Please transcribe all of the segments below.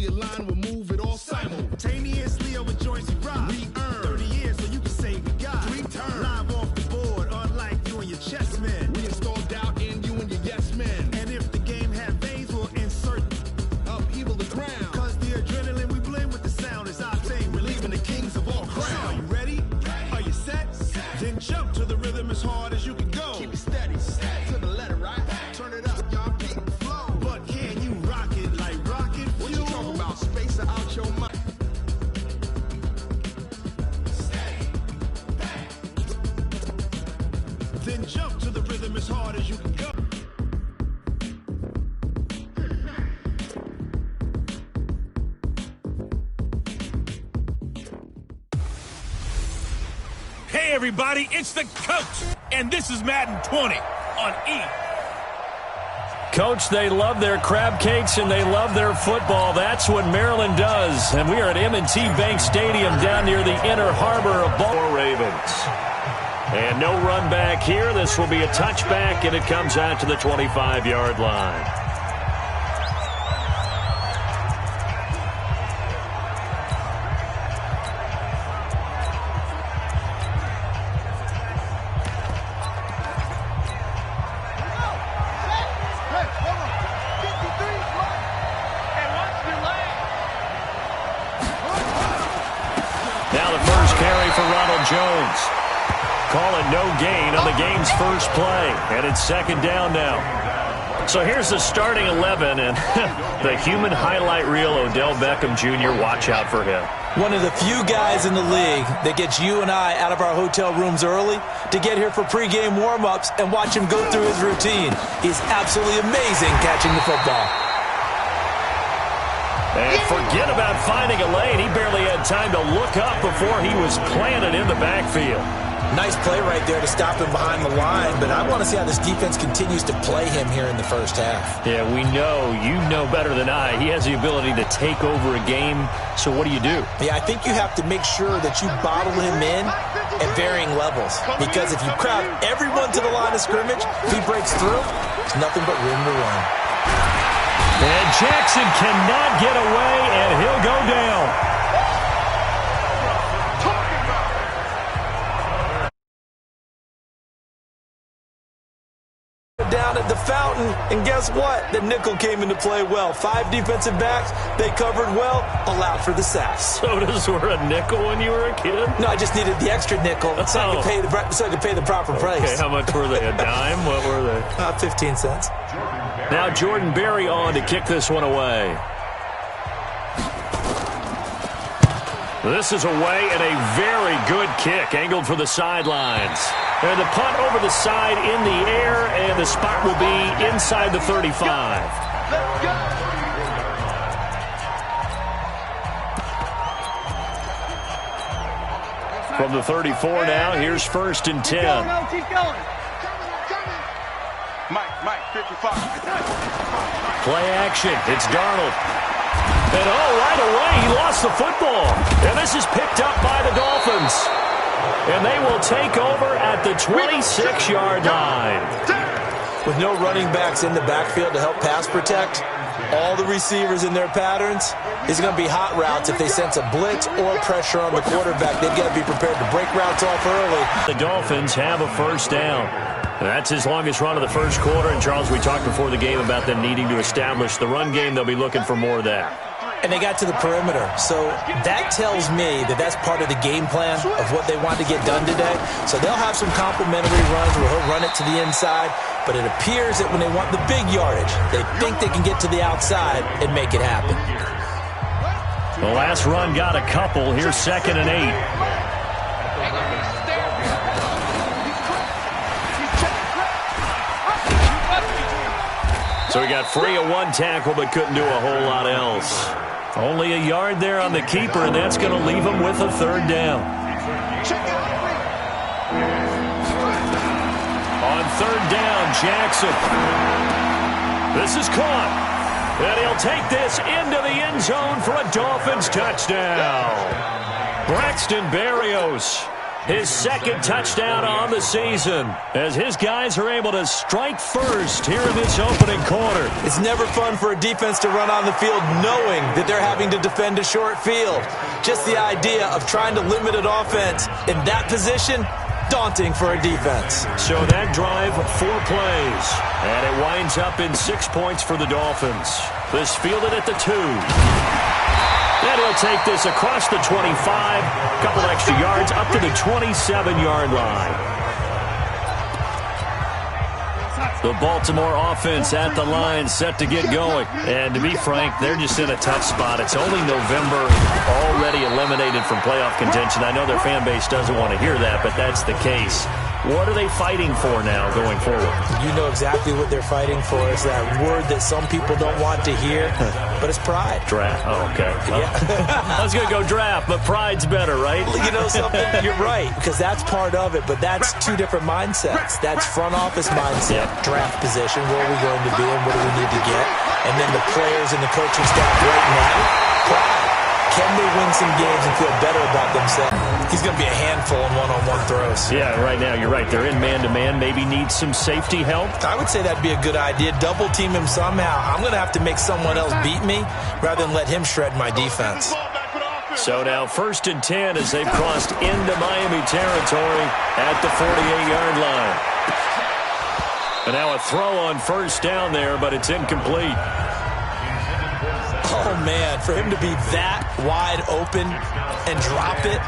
we align, we'll move it all simultaneously over joints we ride. We earn 30 years so you can say we got 3 turns. Live off the board, unlike you and your chess men. We install doubt in you and your yes men. And if the game had veins, we'll insert upheaval the ground. Cause the adrenaline we blend with the sound is octane. We're leaving the kings of all crowns. Are you ready? Are you set? Then jump to the rhythm as hard as you can go. Keep it steady, to the letter, right? Turn it up, y'all, beat the flow. But can you rock it like rocket fuel? What you talking about? Space out your mind. Then jump to the rhythm as hard as you can go. Hey everybody, it's the coach, and this is Madden 20 on E. Coach, they love their crab cakes and they love their football. That's what Maryland does. And we are at M&T Bank Stadium down near the Inner Harbor of Baltimore Ravens. And no run back here. This will be a touchback, and it comes out to the 25-yard line. Now the first carry for Ronald Jones. Call it no gain on the game's first play, and it's second down now. So here's the starting 11, and the human highlight reel, Odell Beckham Jr., watch out for him. One of the few guys in the league that gets you and I out of our hotel rooms early to get here for pregame warm-ups and watch him go through his routine. He's absolutely amazing catching the football. And forget about finding a lane. He barely had time to look up before he was planted in the backfield. Nice play right there to stop him behind the line, but I want to see how this defense continues to play him here in the first half. Yeah, we know. You know better than I. He has the ability to take over a game, so what do you do? Yeah, I think you have to make sure that you bottle him in at varying levels, because if you crowd everyone to the line of scrimmage, if he breaks through, there's nothing but room to run. And Jackson cannot get away, and he'll go down. Down at the fountain, and guess what? The nickel came into play well. 5 defensive backs, they covered well, allowed for the sacks. Sodas were a nickel when you were a kid? No, I just needed the extra nickel so I could pay the proper price. Okay, how much were they? A dime? What were they? 15 cents. Now Jordan Berry on to kick this one away. This is away, and a very good kick, angled for the sidelines. And the punt over the side in the air, and the spot will be inside the 35. Let's go. From the 34 now, here's first and 10. Keep going. Mike, 55. Play action. It's Darnold. And right away, he lost the football. And this is picked up by the Dolphins. And they will take over at the 26-yard line. With no running backs in the backfield to help pass protect, all the receivers in their patterns, it's going to be hot routes if they sense a blitz or pressure on the quarterback. They've got to be prepared to break routes off early. The Dolphins have a first down. That's his longest run of the first quarter. And, Charles, we talked before the game about them needing to establish the run game. They'll be looking for more of that. And they got to the perimeter. So that tells me that that's part of the game plan of what they want to get done today. So they'll have some complimentary runs where he'll run it to the inside. But it appears that when they want the big yardage, they think they can get to the outside and make it happen. The last run got a couple. Here's 2nd and 8. So he got free of one tackle but couldn't do a whole lot else. Only a yard there on the keeper, and that's going to leave him with a third down. On third down, Jackson. This is caught. And he'll take this into the end zone for a Dolphins touchdown. Braxton Berrios His second touchdown on the season as his guys are able to strike first here in this opening quarter. It's never fun for a defense to run on the field knowing that they're having to defend a short field. Just the idea of trying to limit an offense in that position, daunting for a defense. So that drive, 4 plays, and it winds up in 6 points for the Dolphins. This fielded at the 2. And he'll take this across the 25, couple extra yards up to the 27-yard line. The Baltimore offense at the line, set to get going. And to be frank, they're just in a tough spot. It's only November, already eliminated from playoff contention. I know their fan base doesn't want to hear that, but that's the case. What are they fighting for now going forward? You know exactly what they're fighting for. It's that word that some people don't want to hear, but it's pride. Draft. Oh, okay. Well, yeah. I was going to go draft, but pride's better, right? You know something? You're right, because that's part of it, but that's 2 different mindsets. That's front office mindset, draft position, where are we going to be and what do we need to get? And then the players and the coaching staff right now, pride. Can they win some games and feel better about themselves? He's going to be a handful in one-on-one throws. Yeah, right now, you're right. They're in man-to-man. Maybe need some safety help. I would say that'd be a good idea. Double team him somehow. I'm going to have to make someone else beat me rather than let him shred my defense. So now 1st and 10 as they've crossed into Miami territory at the 48-yard line. And now a throw on 1st down there, but it's incomplete. Oh, man, for him to be that wide open and drop it.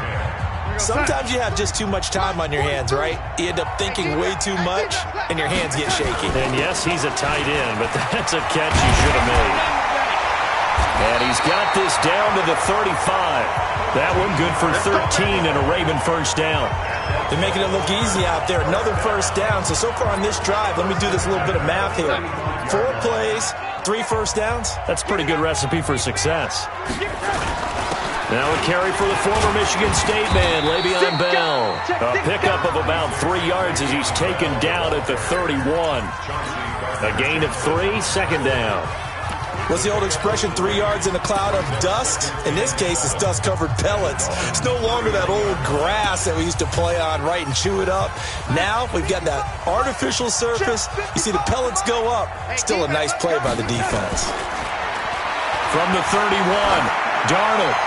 Sometimes you have just too much time on your hands, right? You end up thinking way too much, and your hands get shaky. And yes, he's a tight end, but that's a catch he should have made. And he's got this down to the 35. That one good for 13 and a Raven 1st down. They're making it look easy out there. Another 1st down. So far on this drive, let me do this little bit of math here. 4 plays, 3 1st downs. That's a pretty good recipe for success. Now a carry for the former Michigan State man, Le'Veon Bell. A pickup of about 3 yards as he's taken down at the 31. A gain of 3, 2nd down. What's the old expression, 3 yards in a cloud of dust? In this case, it's dust-covered pellets. It's no longer that old grass that we used to play on, right, and chew it up. Now we've got that artificial surface. You see the pellets go up. Still a nice play by the defense. From the 31, Darnold.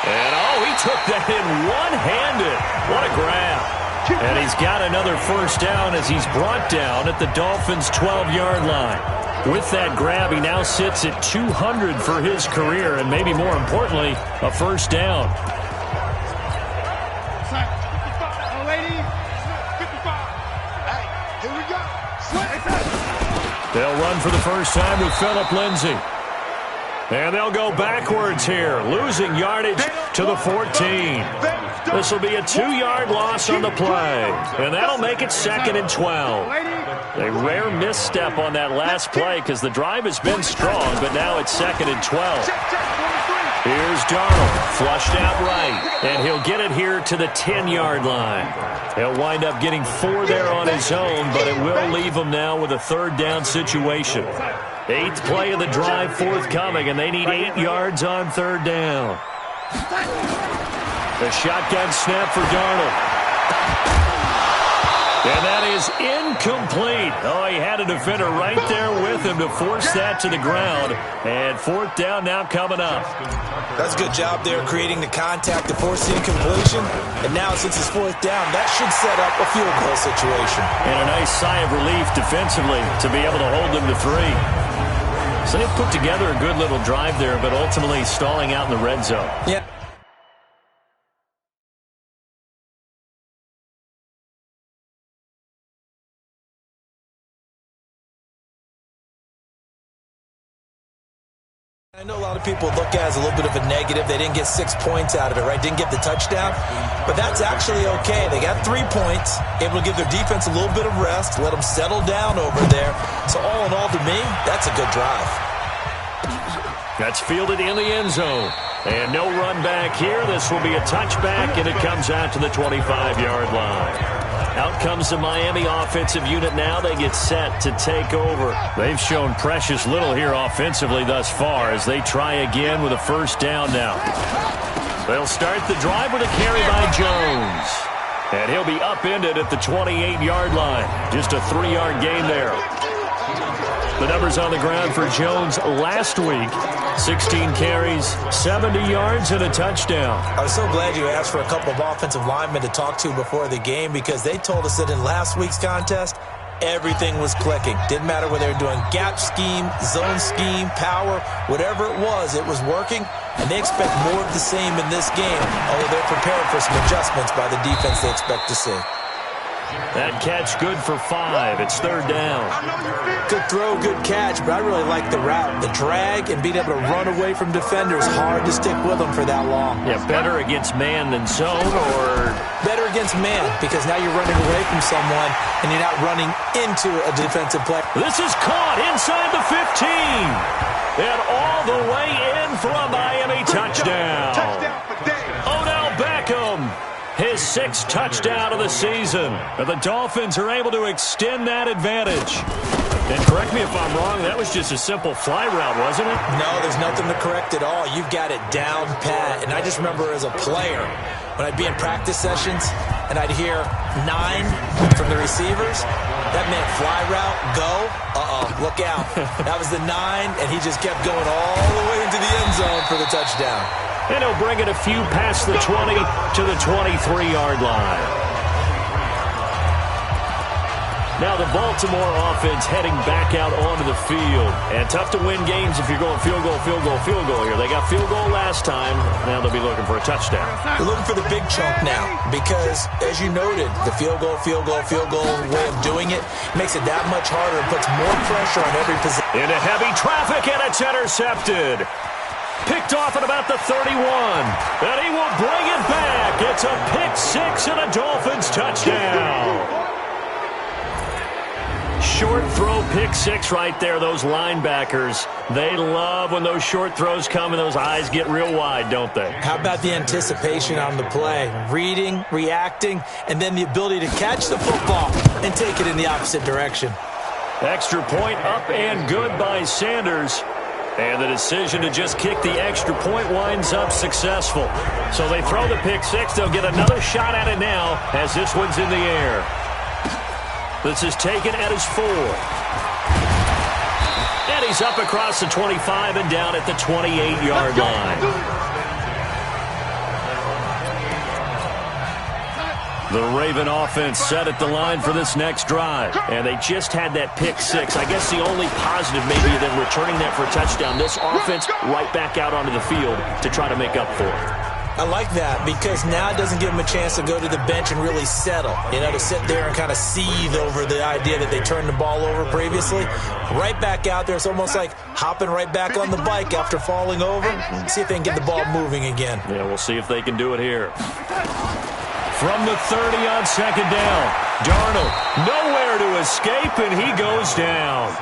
And, he took that in one-handed. What a grab. And he's got another 1st down as he's brought down at the Dolphins' 12-yard line. With that grab, he now sits at 200 for his career, and maybe more importantly, a 1st down. They'll run for the first time with Phillip Lindsay. And they'll go backwards here, losing yardage to the 14. This will be a 2-yard loss on the play, and that'll make it 2nd and 12. A rare misstep on that last play because the drive has been strong, but now it's 2nd and 12. Here's Darnold, flushed out right, and he'll get it here to the 10-yard line. He'll wind up getting 4 there on his own, but it will leave him now with a 3rd down situation. 8th play of the drive forthcoming, and they need 8 yards on 3rd down. The shotgun snap for Darnold. And that is incomplete. Oh, he had a defender right there with him to force that to the ground. And 4th down now coming up. That's a good job there creating the contact to force the incompletion. And now since it's 4th down, that should set up a field goal situation. And a nice sigh of relief defensively to be able to hold them to 3. So they've put together a good little drive there, but ultimately stalling out in the red zone. Yeah. I know a lot of people look at it as a little bit of a negative. They didn't get 6 points out of it, right? Didn't get the touchdown. But that's actually okay. They got 3 points, able to give their defense a little bit of rest, let them settle down over there. So all in all, to me, that's a good drive. That's fielded in the end zone. And no run back here. This will be a touchback, and it comes out to the 25-yard line. Out comes the Miami offensive unit now. They get set to take over. They've shown precious little here offensively thus far as they try again with a 1st down now. They'll start the drive with a carry by Jones. And he'll be upended at the 28-yard line. Just a 3-yard gain there. The numbers on the ground for Jones last week. 16 carries, 70 yards, and a touchdown. I was so glad you asked for a couple of offensive linemen to talk to before the game because they told us that in last week's contest, everything was clicking. Didn't matter whether they were doing gap scheme, zone scheme, power, whatever it was working. And they expect more of the same in this game, although they're prepared for some adjustments by the defense they expect to see. That catch good for 5. It's 3rd down. Good throw, good catch, but I really like the route. The drag and being able to run away from defenders, hard to stick with them for that long. Yeah, better against man than zone, or? Better against man, because now you're running away from someone and you're not running into a defensive play. This is caught inside the 15. And all the way in for a Miami touchdown. Odell Beckham. His 6th touchdown of the season. And the Dolphins are able to extend that advantage. And correct me if I'm wrong, that was just a simple fly route, wasn't it? No, there's nothing to correct at all. You've got it down pat. And I just remember as a player, when I'd be in practice sessions and I'd hear 9 from the receivers, that meant fly route, go, look out. That was the 9, and he just kept going all the way into the end zone for the touchdown. And he'll bring it a few past the 20 to the 23-yard line. Now the Baltimore offense heading back out onto the field. And tough to win games if you're going field goal here. They got field goal last time. Now they'll be looking for a touchdown. They're looking for the big chunk now because, as you noted, the field goal way of doing it makes it that much harder and puts more pressure on every position. Into heavy traffic, and it's intercepted. Picked off at about the 31. And he will bring it back. It's a pick 6 and a Dolphins touchdown. Short throw pick 6 right there. Those linebackers, they love when those short throws come and those eyes get real wide, don't they? How about the anticipation on the play? Reading, reacting, and then the ability to catch the football and take it in the opposite direction. Extra point up and good by Sanders. And the decision to just kick the extra point winds up successful. So they throw the pick 6. They'll get another shot at it now as this one's in the air. This is taken at his 4. And he's up across the 25 and down at the 28-yard line. The Raven offense set at the line for this next drive. And they just had that pick 6. I guess the only positive maybe than returning that for a touchdown. This offense right back out onto the field to try to make up for it. I like that because now it doesn't give them a chance to go to the bench and really settle. To sit there and kind of seethe over the idea that they turned the ball over previously. Right back out there. It's almost like hopping right back on the bike after falling over. See if they can get the ball moving again. Yeah, we'll see if they can do it here. From the 30 on 2nd down. Darnold nowhere to escape, and he goes down.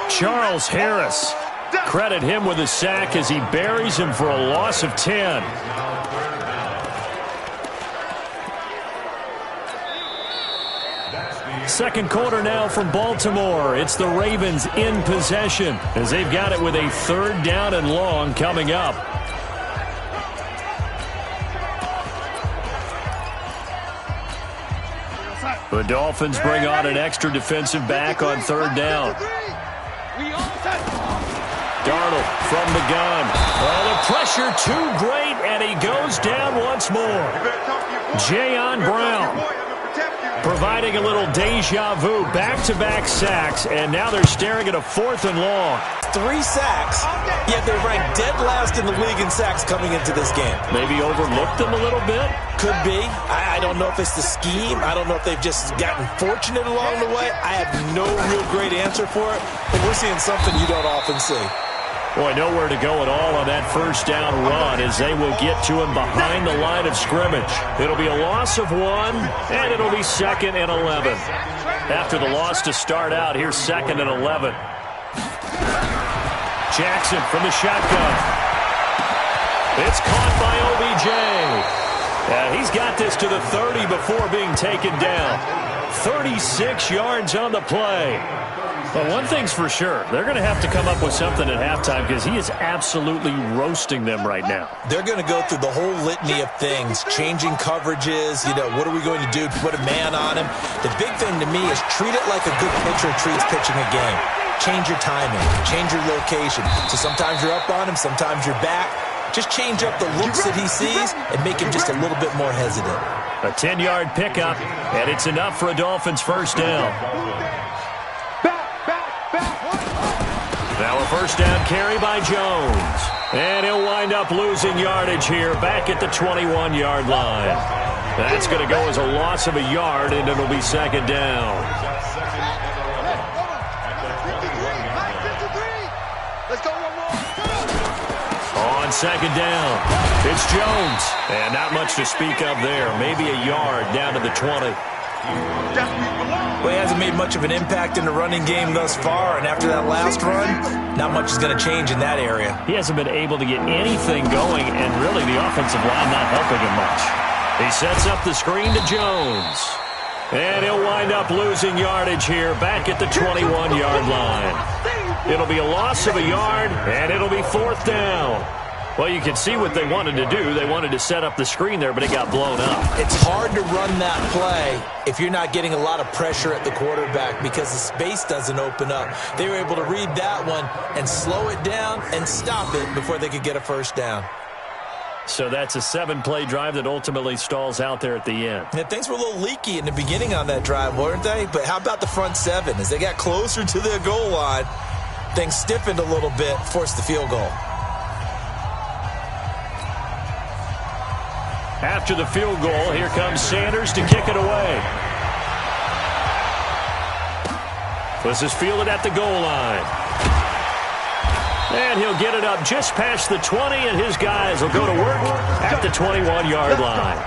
Charles Harris. Credit him with a sack as he buries him for a loss of 10. Second quarter now from Baltimore. It's the Ravens in possession as they've got it with a 3rd down and long coming up. The Dolphins bring on an extra defensive back on 3rd down. Darnold from the gun. The pressure too great, and he goes down once more. Jayon Brown providing a little deja vu, back-to-back sacks, and now they're staring at a 4th and long. 3 sacks, yet they're ranked dead last in the league in sacks coming into this game. Maybe overlooked them a little bit? Could be. I don't know if it's the scheme. I don't know if they've just gotten fortunate along the way. I have no real great answer for it, but we're seeing something you don't often see. Boy, nowhere to go at all on that 1st down run as they will get to him behind the line of scrimmage. It'll be a loss of 1, and it'll be 2nd and 11. After the loss to start out, here's 2nd and 11. Jackson from the shotgun. It's caught by OBJ. He's got this to the 30 before being taken down. 36 yards on the play. Well, one thing's for sure. They're going to have to come up with something at halftime because he is absolutely roasting them right now. They're going to go through the whole litany of things, changing coverages, what are we going to do to put a man on him? The big thing to me is treat it like a good pitcher treats pitching a game. Change your timing, change your location. So sometimes you're up on him, sometimes you're back. Just change up the looks that he sees and make him just a little bit more hesitant. A 10-yard pickup, and it's enough for a Dolphins first down. Now a first down carry by Jones. And he'll wind up losing yardage here back at the 21-yard line. That's going to go as a loss of a yard, and it'll be second down. On second down, it's Jones. And not much to speak of there. Maybe a yard down to the 20. Well, he hasn't made much of an impact in the running game thus far, and after that last run, not much is going to change in that area. He hasn't been able to get anything going, and really the offensive line not helping him much. He sets up the screen to Jones. And he'll wind up losing yardage here back at the 21-yard line. It'll be a loss of a yard, and it'll be fourth down. Well, you can see what they wanted to do. They wanted to set up the screen there, but it got blown up. It's hard to run that play if you're not getting a lot of pressure at the quarterback because the space doesn't open up. They were able to read that one and slow it down and stop it before they could get a first down. So that's a 7-play drive that ultimately stalls out there at the end. Yeah, things were a little leaky in the beginning on that drive, weren't they? But how about the front seven? As they got closer to their goal line, things stiffened a little bit, forced the field goal. After the field goal, here comes Sanders to kick it away. This is fielded at the goal line. And he'll get it up just past the 20, and his guys will go to work at the 21-yard line.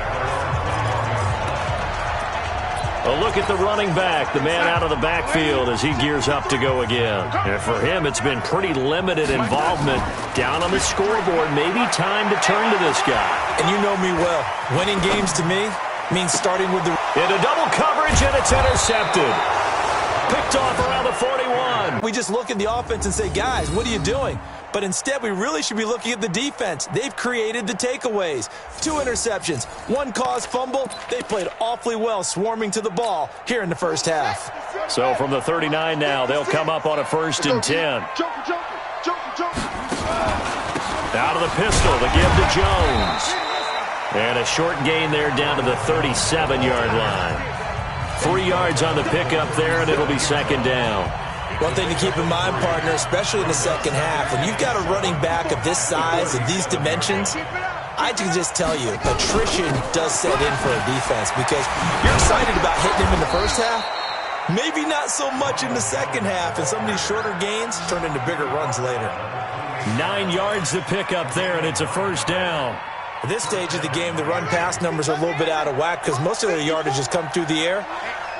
A look at the running back, the man out of the backfield as he gears up to go again. And for him, it's been pretty limited involvement down on the scoreboard. Maybe time to turn to this guy. And you know me well. Winning games to me means starting with the... Into double coverage, and it's intercepted. Picked off around the 41. We just look at the offense and say, guys, what are you doing? But instead, we really should be looking at the defense. They've created the takeaways. 2 interceptions, 1 caused fumble. They played awfully well swarming to the ball here in the first half. So from the 39 now, they'll come up on a 1st and 10. Out of the pistol to give to Jones. And a short gain there down to the 37-yard line. 3 yards on the pickup there, and it'll be second down. One thing to keep in mind, partner, especially in the second half, when you've got a running back of this size and these dimensions, I can just tell you, attrition does set in for a defense because you're excited about hitting him in the first half, maybe not so much in the second half, and some of these shorter gains turn into bigger runs later. 9 yards to pick up there, and it's a first down. At this stage of the game, the run-pass numbers are a little bit out of whack because most of their yardage has come through the air.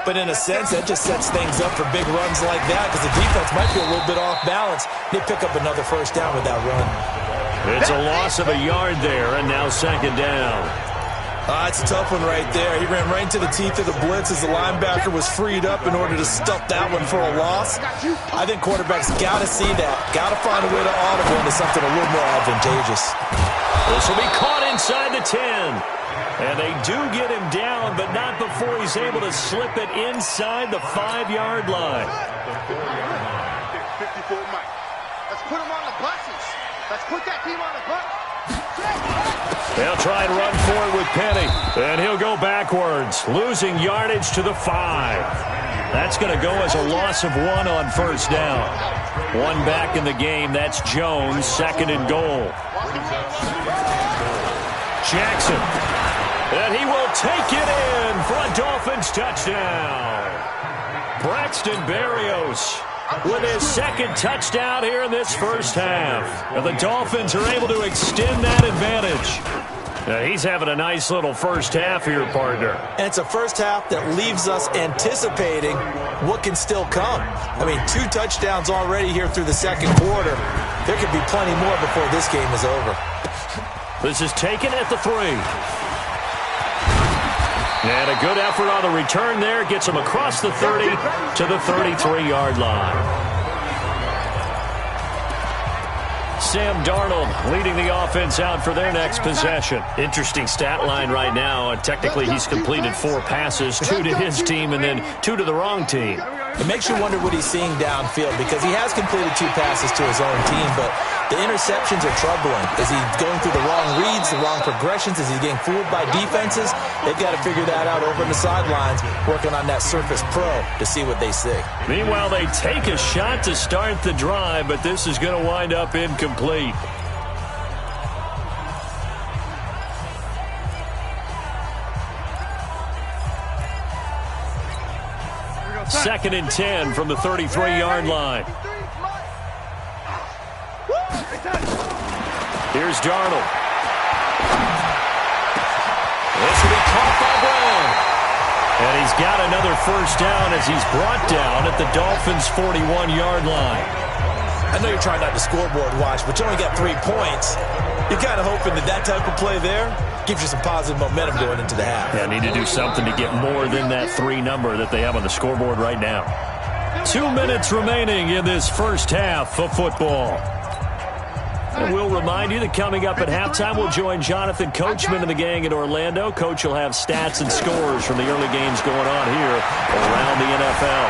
But in a sense, that just sets things up for big runs like that because the defense might be a little bit off balance. They pick up another first down with that run. It's a loss of a yard there, and now second down. It's a tough one right there. He ran right into the teeth of the blitz as the linebacker was freed up in order to stuff that one for a loss. I think quarterbacks got to see that. Got to find a way to audible into something a little more advantageous. This will be caught inside the 10. And they do get him down, but not before he's able to slip it inside the 5-yard line. 54 Mike. Let's put him on the buses. Let's put that team on the bus. They'll try and run forward with Penny. And he'll go backwards, losing yardage to the 5. That's going to go as a loss of 1 on first down. 1 back in the game. That's Jones, 2nd and goal. Jackson. And he will take it in for a Dolphins touchdown. Braxton Berrios with his 2nd touchdown here in this first half. And the Dolphins are able to extend that advantage. Now he's having a nice little first half here, partner. And it's a first half that leaves us anticipating what can still come. I mean, 2 touchdowns already here through the second quarter. There could be plenty more before this game is over. This is taken at the 3. And a good effort on the return there. Gets him across the 30 to the 33-yard line. Sam Darnold leading the offense out for their next possession. Interesting stat line right now. Technically, he's completed 4 passes, 2 to his team and then 2 to the wrong team. It makes you wonder what he's seeing downfield because he has completed 2 passes to his own team, but the interceptions are troubling. Is he going through the wrong reads, the wrong progressions? Is he getting fooled by defenses? They've got to figure that out over on the sidelines, working on that Surface Pro to see what they see. Meanwhile, they take a shot to start the drive, but this is going to wind up incomplete. Second and 10 from the 33-yard line. Here's Darnold. This will be caught by Brown. And he's got another first down as he's brought down at the Dolphins' 41-yard line. I know you're trying not to scoreboard watch, but you only got 3 points. You're kind of hoping that type of play there gives you some positive momentum going into the half. Yeah, need to do something to get more than that 3 number that they have on the scoreboard right now. 2 minutes remaining in this first half of football. And we'll remind you that coming up at halftime, we'll join Jonathan Coachman and the gang in Orlando. Coach will have stats and scores from the early games going on here around the NFL.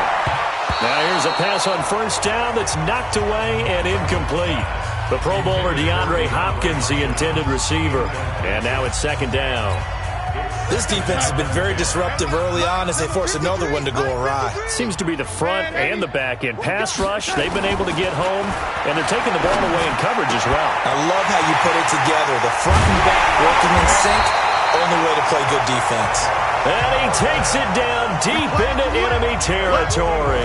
Now here's a pass on first down that's knocked away and incomplete. The Pro Bowler DeAndre Hopkins, the intended receiver. And now it's second down. This defense has been very disruptive early on as they force another one to go awry. Seems to be the front and the back end. Pass rush, they've been able to get home, and they're taking the ball away in coverage as well. I love how you put it together. The front and back working in sync, only way to play good defense. And he takes it down deep into enemy territory.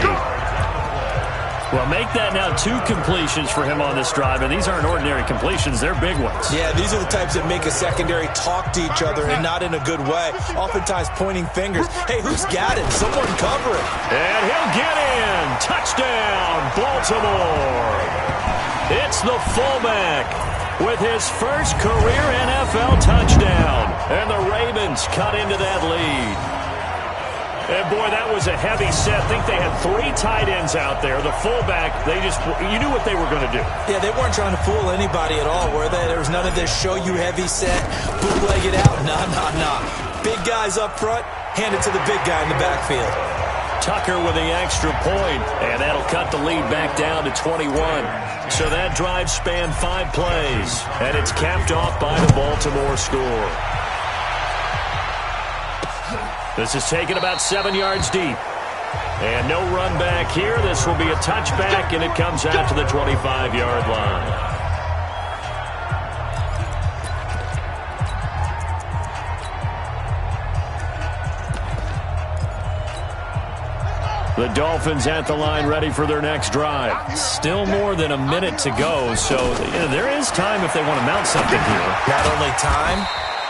Well, make that now 2 completions for him on this drive, and these aren't ordinary completions. They're big ones. Yeah, these are the types that make a secondary talk to each other and not in a good way, oftentimes pointing fingers. Hey, who's got it? Someone cover it. And he'll get in. Touchdown, Baltimore. It's the fullback with his first career NFL touchdown. And the Ravens cut into that lead. And, boy, that was a heavy set. I think they had 3 tight ends out there. The fullback, you knew what they were going to do. Yeah, they weren't trying to fool anybody at all, were they? There was none of this show-you heavy set, bootleg it out. Nah. Big guys up front, hand it to the big guy in the backfield. Tucker with the extra point, and that'll cut the lead back down to 21. So that drive spanned 5 plays, and it's capped off by the Baltimore score. This is taken about 7 yards deep. And no run back here. This will be a touchback, and it comes out to the 25-yard line. The Dolphins at the line ready for their next drive. Still more than a minute to go, so there is time if they want to mount something here. Not only time,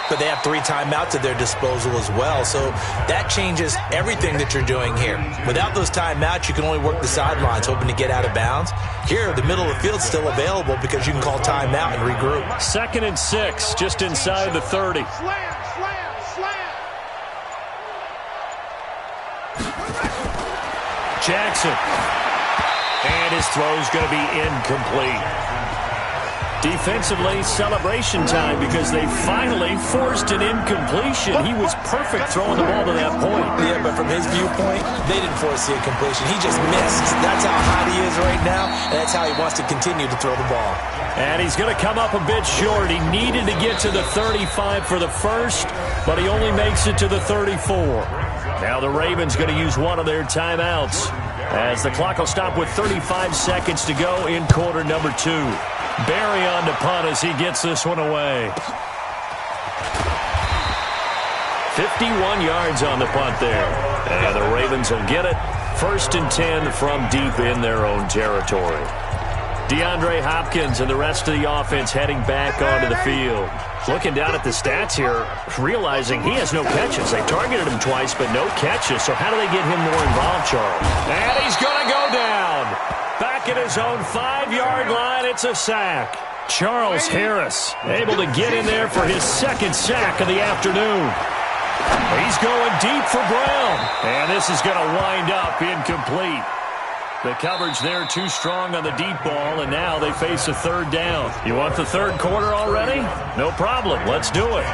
but they have 3 timeouts at their disposal as well. So that changes everything that you're doing here. Without those timeouts, you can only work the sidelines, hoping to get out of bounds. Here, the middle of the field's still available because you can call timeout and regroup. 2nd and 6, just inside the 30. Jackson. And his throw's going to be incomplete. Defensively, celebration time because they finally forced an incompletion. He was perfect throwing the ball to that point. Yeah, but from his viewpoint, they didn't force the incompletion. He just missed. That's how hot he is right now, and that's how he wants to continue to throw the ball. And he's going to come up a bit short. He needed to get to the 35 for the first, but he only makes it to the 34. Now the Ravens going to use one of their timeouts as the clock will stop with 35 seconds to go in quarter number 2. Barry on to punt as he gets this one away. 51 yards on the punt there. And the Ravens will get it. 1st and 10 from deep in their own territory. DeAndre Hopkins and the rest of the offense heading back onto the field. Looking down at the stats here, realizing he has no catches. They targeted him twice, but no catches. So how do they get him more involved, Charles? And he's going to go down. Back at his own 5-yard line, it's a sack. Charles Harris able to get in there for his 2nd sack of the afternoon. He's going deep for Brown. And this is going to wind up incomplete. The coverage there too strong on the deep ball, and now they face a third down. You want the third quarter already? No problem. Let's do it.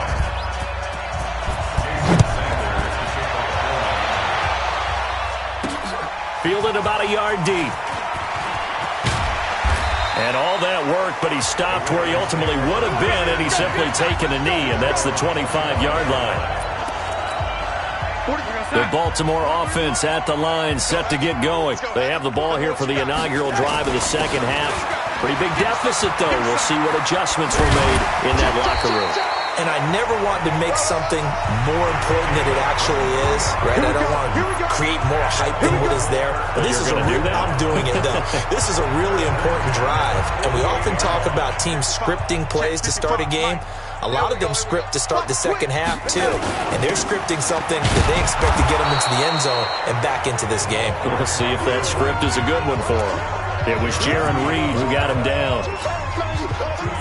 Fielded about a yard deep. And all that work, but he stopped where he ultimately would have been, and he's simply taken a knee, and that's the 25-yard line. The Baltimore offense at the line, set to get going. They have the ball here for the inaugural drive of the second half. Pretty big deficit, though. We'll see what adjustments were made in that locker room. And I never want to make something more important than it actually is, right? I don't want to create more hype than what is there. But this is I'm doing it, though. This is a really important drive. And we often talk about teams scripting plays to start a game. A lot of them script to start the second half, too. And they're scripting something that they expect to get them into the end zone and back into this game. We'll see if that script is a good one for them. It was Jaron Reed who got him down.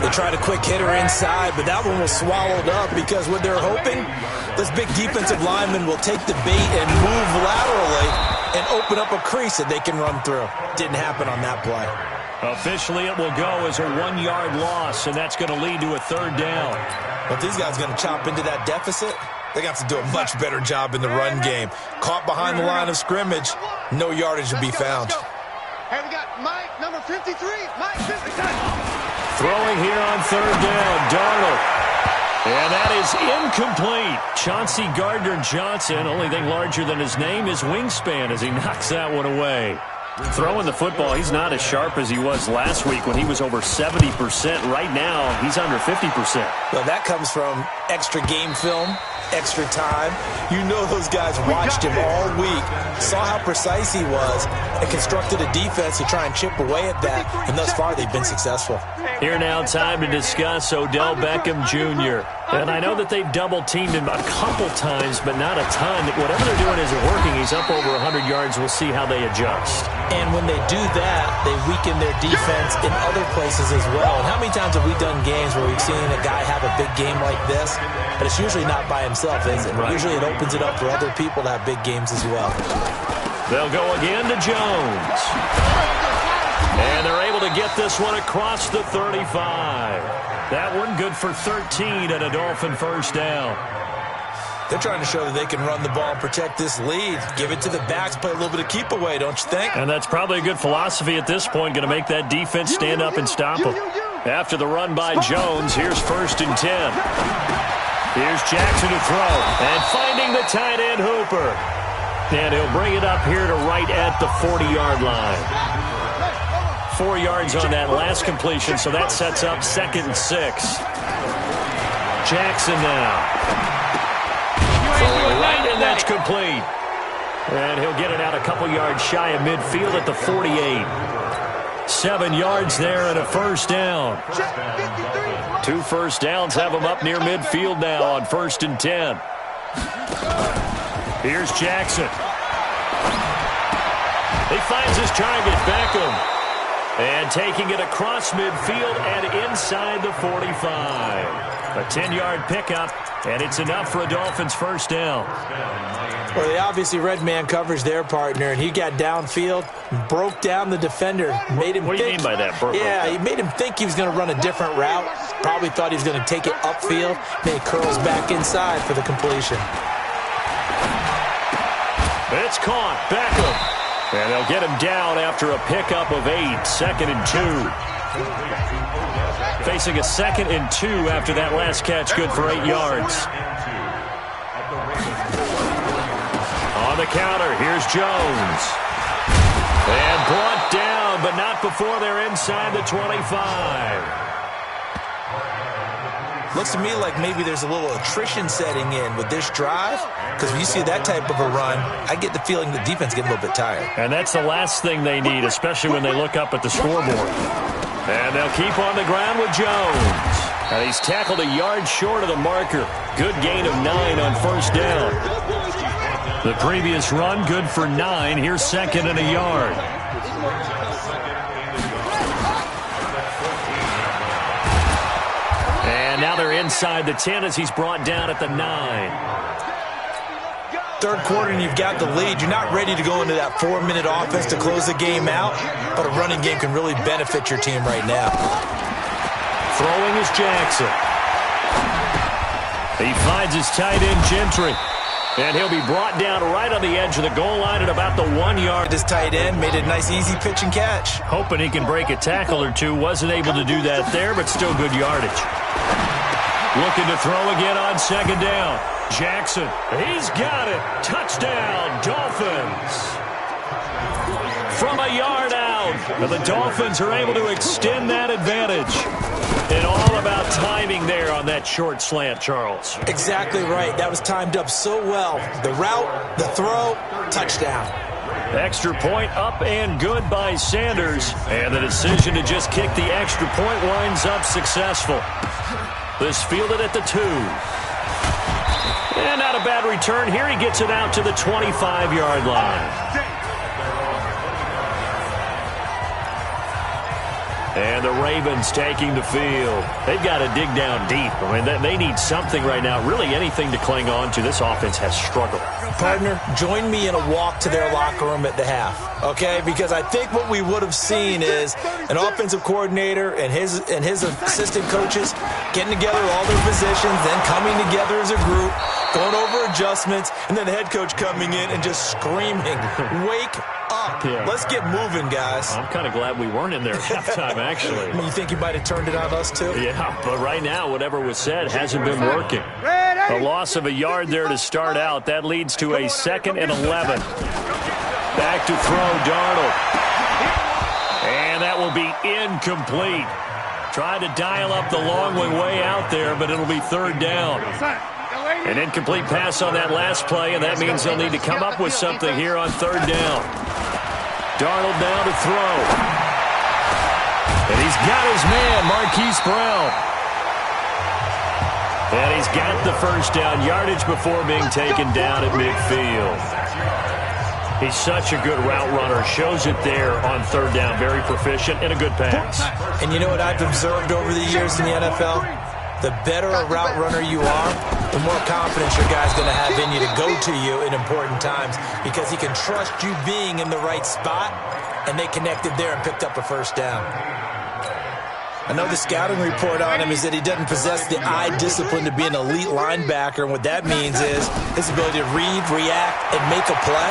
They tried a quick hitter inside, but that one was swallowed up because what they're hoping, this big defensive lineman will take the bait and move laterally and open up a crease that they can run through. Didn't happen on that play. Officially, it will go as a 1-yard loss, and that's going to lead to a third down. But these guys are going to chop into that deficit. They got to do a much better job in the run game. Caught behind the line of scrimmage, no yardage to be found. Hey, we got Mike, number 53. Mike, 53. Throwing here on third down, Darnold. And that is incomplete. Chauncey Gardner-Johnson, only thing larger than his name is wingspan as he knocks that one away. Throwing the football, he's not as sharp as he was last week when he was over 70%. Right now, he's under 50%. Well, that comes from extra game film, extra time. You know those guys watched him all week, saw how precise he was, and constructed a defense to try and chip away at that, and thus far they've been successful. Here now, time to discuss Odell Beckham Jr. And I know that they've double-teamed him a couple times, but not a ton. Whatever they're doing isn't working. He's up over 100 yards. We'll see how they adjust. And when they do that, they weaken their defense in other places as well. And how many times have we done games where we've seen a guy have a big game like this, but it's usually not by himself, is it? Right. Usually it opens it up for other people to have big games as well. They'll go again to Jones. And they're able to get this one across the 35. That one good for 13 and a Dolphin first down. They're trying to show that they can run the ball and protect this lead. Give it to the backs, play a little bit of keep away, don't you think? And that's probably a good philosophy at this point, going to make that defense stand up and stop them. After the run by Jones, here's 1st and 10. Here's Jackson to throw, and finding the tight end Hooper. And he'll bring it up here to right at the 40-yard line. 4 yards on that last completion, so that sets up 2nd and 6. Jackson now. Right, and that's complete. And he'll get it out a couple yards shy of midfield at the 48. 7 yards there and a first down. 2 first downs have him up near midfield now on 1st and 10. Here's Jackson. He finds his target, Beckham. And taking it across midfield and inside the 45. A 10-yard pickup, and it's enough for a Dolphins first down. Well, they obviously red man coverage their partner, and he got downfield, broke down the defender, made him What do you mean by that? He made him think he was going to run a different route. Probably thought he was going to take it upfield. Then he curls back inside for the completion. It's caught. Beckham. And they'll get him down after a pickup of 8. 2nd and 2. Facing a 2nd and 2 after that last catch, good for 8 yards. On the counter, here's Jones. And brought down, but not before they're inside the 25. Looks to me like maybe there's a little attrition setting in with this drive, because when you see that type of a run, I get the feeling the defense getting a little bit tired. And that's the last thing they need, especially when they look up at the scoreboard. And they'll keep on the ground with Jones. And he's tackled a yard short of the marker. Good gain of 9 on first down. The previous run, good for 9. Here's 2nd and a yard. And now they're inside the 10 as he's brought down at the 9. third quarter and you've got the lead, you're not ready to go into that 4-minute offense to close the game out, but a running game can really benefit your team right now. Throwing is Jackson. He finds his tight end, Gentry. And he'll be brought down right on the edge of the goal line at about the 1 yard. His tight end made a nice, easy pitch and catch. Hoping he can break a tackle or two. Wasn't able to do that there, but still good yardage. Looking to throw again on second down. Jackson, he's got it. Touchdown, Dolphins. From a yard out, and the Dolphins are able to extend that advantage. And all about timing there on that short slant, Charles. Exactly right. That was timed up so well. The route, the throw, touchdown. Extra point up and good by Sanders. And the decision to just kick the extra point winds up successful. This fielded at the 2. And not a bad return here. He gets it out to the 25-yard line. And the Ravens taking the field. They've got to dig down deep. I mean, they need something right now, really anything to cling on to. This offense has struggled. Partner, join me in a walk to their locker room at the half, okay? Because I think what we would have seen is an offensive coordinator and his assistant coaches getting together all their positions, then coming together as a group, going over adjustments, and then the head coach coming in and just screaming, wake up. Yeah. Let's get moving, guys. I'm kind of glad we weren't in there at halftime, actually. I mean, you think you might have turned it on us, too? Yeah, but right now, whatever was said hasn't been working. A loss of a yard there to start out. That leads to a 2nd and 11. Back to throw, Darnold. And that will be incomplete. Tried to dial up the long way out there, but it'll be 3rd down. An incomplete pass on that last play, and that means they'll need to come up with something here on 3rd down. Darnold down to throw. And he's got his man, Marquise Brown. And he's got the first down yardage before being taken down at midfield. He's such a good route runner. Shows it there on 3rd down. Very proficient and a good pass. And you know what I've observed over the years in the NFL? The better a route runner you are, the more confidence your guy's going to have in you to go to you in important times because he can trust you being in the right spot, and they connected there and picked up a first down. I know the scouting report on him is that he doesn't possess the eye discipline to be an elite linebacker, and what that means is his ability to read, react, and make a play.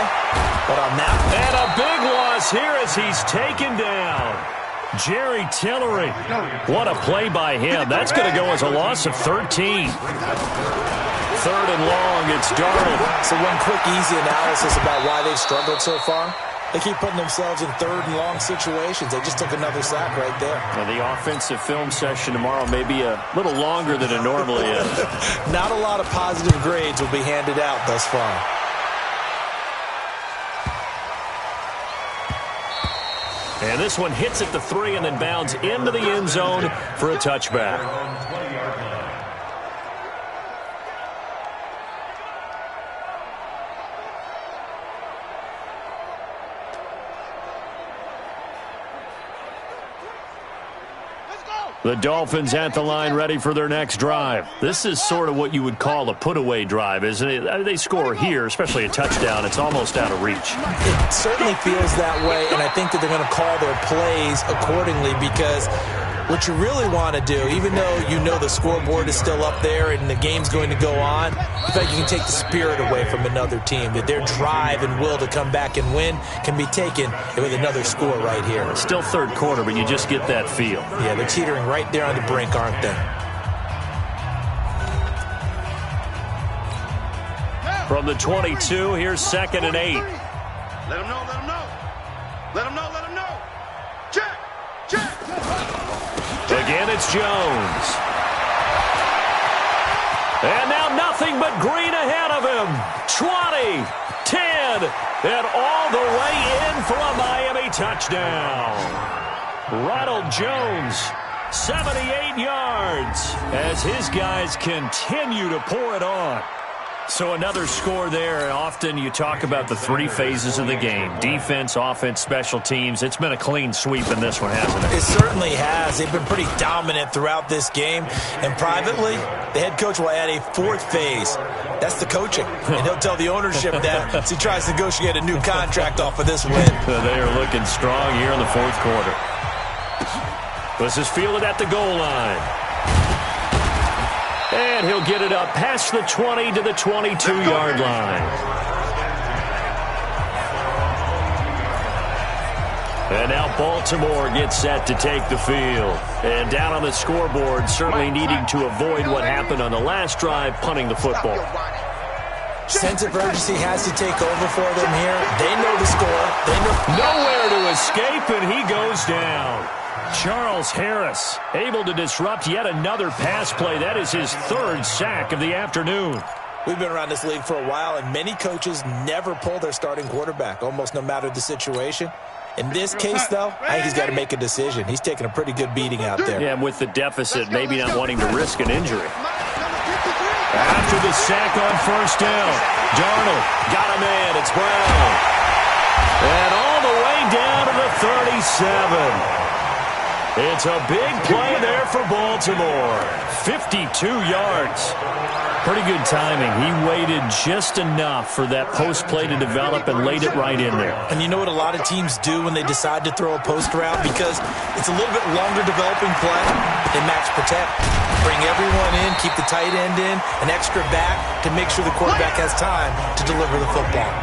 But on that one, and a big loss here as he's taken down. Jerry Tillery. What a play by him. That's going to go as a loss of 13. 3rd and long, it's Darnold. So one quick, easy analysis about why they've struggled so far. They keep putting themselves in 3rd and long situations. They just took another sack right there. Well, the offensive film session tomorrow may be a little longer than it normally is. Not a lot of positive grades will be handed out thus far. And this one hits at the 3 and then bounds into the end zone for a touchback. The Dolphins at the line ready for their next drive. This is sort of what you would call a put-away drive, isn't it? I mean, they score here, especially a touchdown. It's almost out of reach. It certainly feels that way, and I think that they're going to call their plays accordingly because what you really want to do, even though you know the scoreboard is still up there and the game's going to go on, in fact, you can take the spirit away from another team, that their drive and will to come back and win can be taken with another score right here. Still 3rd quarter, but you just get that feel. Yeah, they're teetering right there on the brink, aren't they? From the 22, here's 2nd and 8. Let him know, let him know. Let him know, let him know. Check, check. Again, it's Jones. And now nothing but green ahead of him. 20, 10, and all the way in for a Miami touchdown. Ronald Jones, 78 yards, as his guys continue to pour it on. So another score there, and often you talk about the three phases of the game. Defense, offense, special teams. It's been a clean sweep in this one, hasn't it? It certainly has. They've been pretty dominant throughout this game. And privately, the head coach will add a fourth phase. That's the coaching. And he'll tell the ownership that as he tries to negotiate a new contract off of this win. They are looking strong here in the fourth quarter. This is fielded at the goal line. And he'll get it up past the 20 to the 22-yard line. And now Baltimore gets set to take the field. And down on the scoreboard, certainly needing to avoid what happened on the last drive, punting the football. Sense of urgency has to take over for them here. They know the score. They know nowhere to escape, and he goes down. Charles Harris able to disrupt yet another pass play. That is his third sack of the afternoon. We've been around this league for a while, and many coaches never pull their starting quarterback, almost no matter the situation. In this case, though, I think he's got to make a decision. He's taking a pretty good beating out there. Yeah, and with the deficit, maybe not wanting to risk an injury. After the sack on first down, Darnold got him in. It's Brown. And all the way down to the 37. It's a big play there for Baltimore. 52 yards. Pretty good timing. He waited just enough for that post play to develop and laid it right in there. And you know what a lot of teams do when they decide to throw a post route? Because it's a little bit longer developing play. They max protect. Bring everyone in, keep the tight end in, an extra back to make sure the quarterback has time to deliver the football.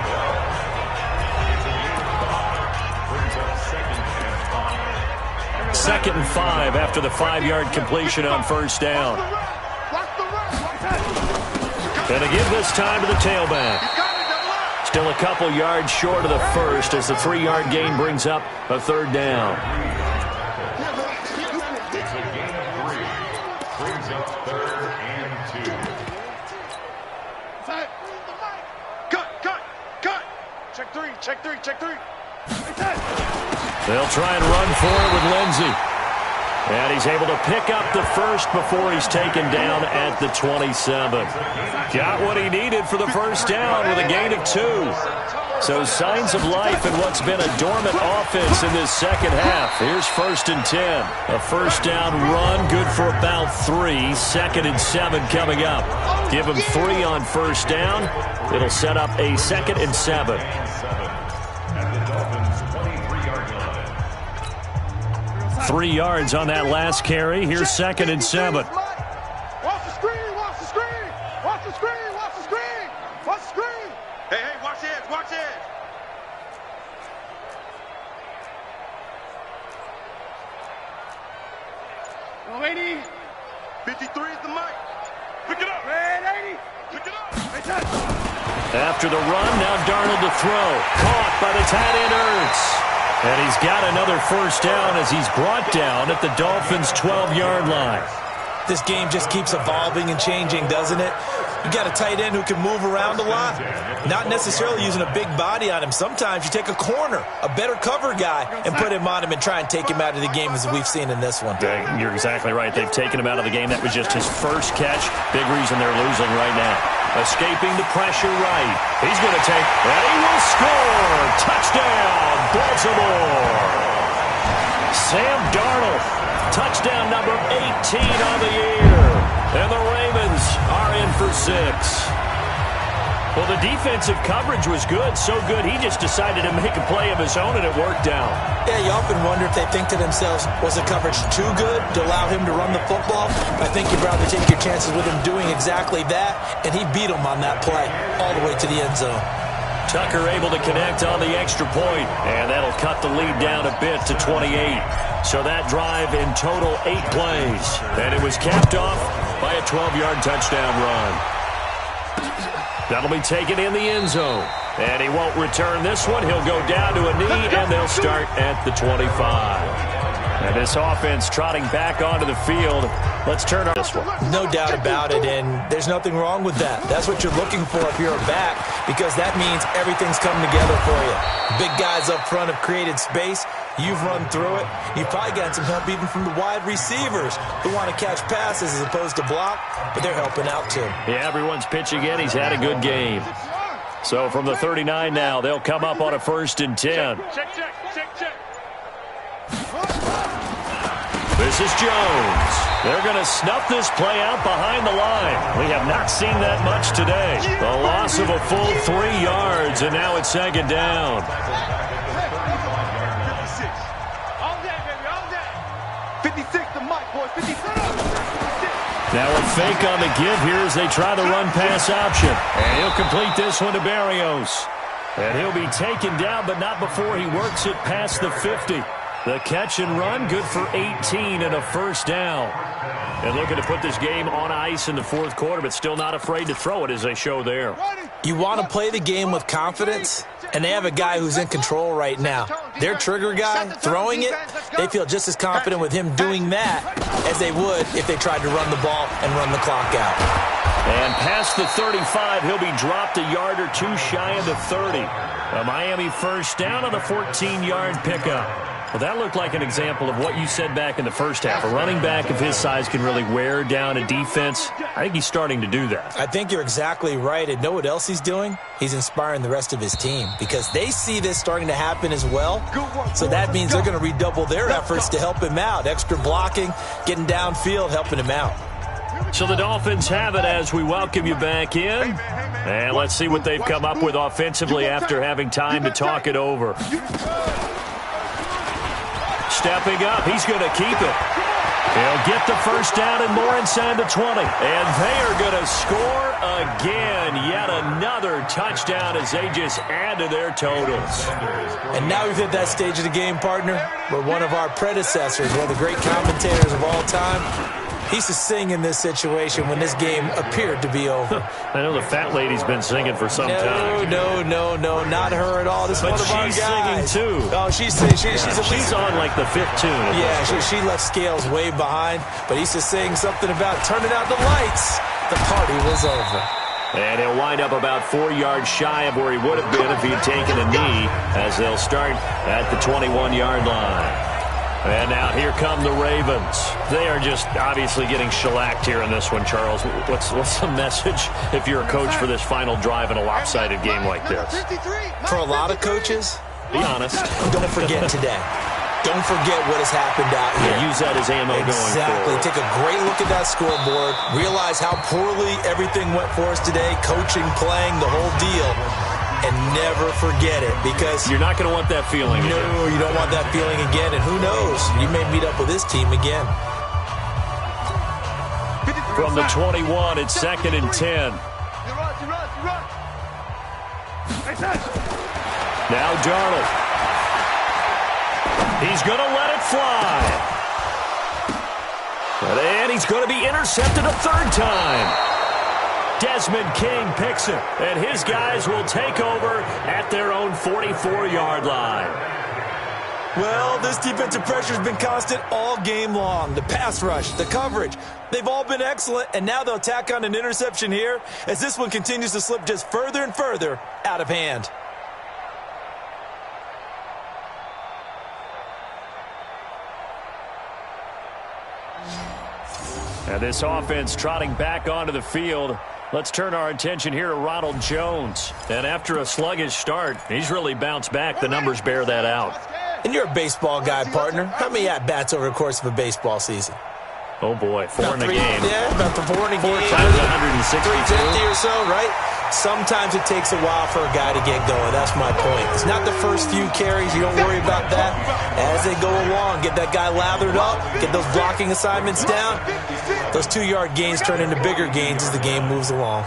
Second and 5 after the 5-yard completion on first down. Gonna give this time to the tailback. Still a couple yards short of the first as the 3-yard gain brings up a third down. Check three. They'll try and run for it with Lindsey. And he's able to pick up the first before he's taken down at the 27. Got what he needed for the first down with a gain of 2. So signs of life in what's been a dormant offense in this second half. Here's 1st and 10. A first down run, good for about 3. 2nd and 7 coming up. Give him 3 on first down. It'll set up a 2nd and 7. 3 yards on that last carry. Here's 2nd and 7. Watch the screen. Hey, watch the edge. Oh, 80. 53 is the mic. Pick it up. Red 80. Pick it up. After the run, now Darnold to throw. Caught by the tight end Ertz. And he's got another first down as he's brought down at the Dolphins' 12-yard line. This game just keeps evolving and changing, doesn't it? You got a tight end who can move around a lot, not necessarily using a big body on him. Sometimes you take a corner, a better cover guy, and put him on him and try and take him out of the game as we've seen in this one. You're exactly right. They've taken him out of the game. That was just his first catch. Big reason they're losing right now. Escaping the pressure right. He's going to take, and he will score. Touchdown, Baltimore. Sam Darnold, touchdown number 18 on the year. And the Ravens are in for 6. Well, the defensive coverage was good, so good he just decided to make a play of his own, and it worked out. Yeah, you often wonder if they think to themselves, was the coverage too good to allow him to run the football? I think you'd rather take your chances with him doing exactly that, and he beat him on that play all the way to the end zone. Tucker able to connect on the extra point, and that'll cut the lead down a bit to 28. So that drive in total 8 plays, and it was capped off by a 12-yard touchdown run. That'll be taken in the end zone. And he won't return this one. He'll go down to a knee, and they'll start at the 25. And this offense trotting back onto the field. Let's turn on this one. No doubt about it, and there's nothing wrong with that. That's what you're looking for if you're a back, because that means everything's coming together for you. Big guys up front have created space. You've run through it. You've probably gotten some help even from the wide receivers who want to catch passes as opposed to block, but they're helping out too. Yeah, everyone's pitching in. He's had a good game. So from the 39 now, they'll come up on a 1st and 10. Check. This is Jones. They're going to snuff this play out behind the line. We have not seen that much today. A loss of a full 3 yards, and now it's 2nd down. All day, baby, all day. 56, the mic, boys, 56. Now a fake on the give here as they try the run-pass option. And he'll complete this one to Barrios. And he'll be taken down, but not before he works it past the 50. The catch and run, good for 18 and a 1st down. And looking to put this game on ice in the 4th quarter, but still not afraid to throw it as they show there. You want to play the game with confidence, and they have a guy who's in control right now. Their trigger guy, throwing it, they feel just as confident with him doing that as they would if they tried to run the ball and run the clock out. And past the 35, he'll be dropped a yard or 2 shy of the 30. A Miami 1st down on the 14-yard pickup. Well, that looked like an example of what you said back in the 1st half. A running back of his size can really wear down a defense. I think he's starting to do that. I think you're exactly right. And know what else he's doing? He's inspiring the rest of his team because they see this starting to happen as well. So that means they're going to redouble their efforts to help him out. Extra blocking, getting downfield, helping him out. So the Dolphins have it as we welcome you back in. And let's see what they've come up with offensively after having time to talk it over. Stepping up, he's going to keep it. He'll get the 1st down and more inside the 20. And they are going to score again. Yet another touchdown as they just add to their totals. And now we've hit that stage of the game, partner, where one of our predecessors, one of the great commentators of all time, he used to sing in this situation when this game appeared to be over. I know the fat lady's been singing for some time. No, not her at all. This is one of our guys. But she's singing, too. Oh, she's singing. She's on, like, the 5th tune. Yeah, she left Scales way behind, but he used to sing something about turning out the lights. The party was over. And he'll wind up about 4 yards shy of where he would have been if he had taken a knee, as they'll start at the 21-yard line. And now here come the Ravens. They are just obviously getting shellacked here in this one, Charles. What's the message if you're a coach for this final drive in a lopsided game like this? For a lot of coaches, be honest. Don't forget today. Don't forget what has happened out here. Yeah, use that as ammo going forward. Exactly. Take a great look at that scoreboard. Realize how poorly everything went for us today. Coaching, playing, the whole deal. And never forget it, because you're not going to want that feeling again. No, you don't want that feeling again. And who knows? You may meet up with this team again. From the 21, it's 2nd and 10. Now Darnold. He's going to let it fly. And he's going to be intercepted a 3rd time. Desmond King picks it, and his guys will take over at their own 44-yard line. Well, this defensive pressure has been constant all game long. The pass rush, the coverage, they've all been excellent, and now they'll tack on an interception here as this one continues to slip just further and further out of hand. And this offense trotting back onto the field. Let's turn our attention here to Ronald Jones. And after a sluggish start, he's really bounced back. The numbers bear that out. And you're a baseball guy, partner. How many at-bats over the course of a baseball season? Oh, boy, 4 in a game. Yeah, about 4 in a game. 4 times 162. 350 or so, right? Sometimes it takes a while for a guy to get going. That's my point. It's not the first few carries. You don't worry about that. As they go along, get that guy lathered up, get those blocking assignments down. Those 2-yard gains turn into bigger gains as the game moves along.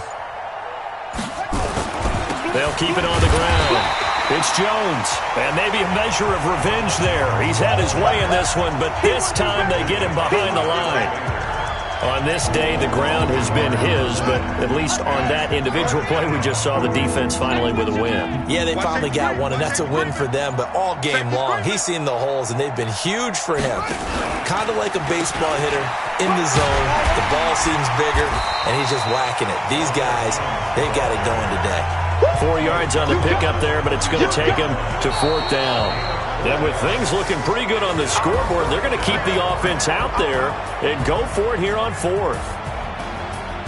They'll keep it on the ground. It's Jones, and maybe a measure of revenge there. He's had his way in this one, but this time they get him behind the line. On this day, the ground has been his, but at least on that individual play, we just saw the defense finally with a win. Yeah, they finally got one, and that's a win for them, but all game long, he's seen the holes, and they've been huge for him. Kind of like a baseball hitter in the zone. The ball seems bigger, and he's just whacking it. These guys, they've got it going today. 4 yards on the pickup there, but it's going to take him to 4th down. And with things looking pretty good on the scoreboard, they're going to keep the offense out there and go for it here on fourth.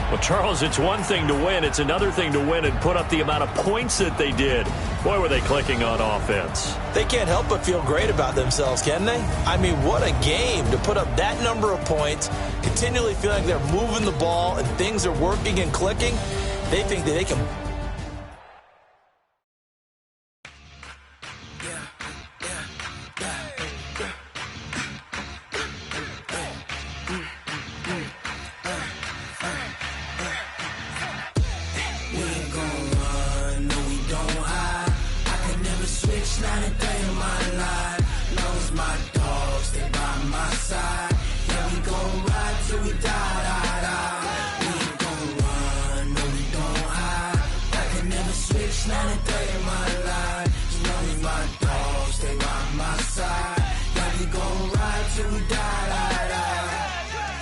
Well, Charles, it's one thing to win. It's another thing to win and put up the amount of points that they did. Boy, were they clicking on offense. They can't help but feel great about themselves, can they? I mean, what a game to put up that number of points, continually feeling like they're moving the ball and things are working and clicking. They think that they can...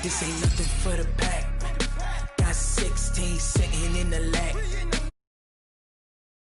This ain't nothing for the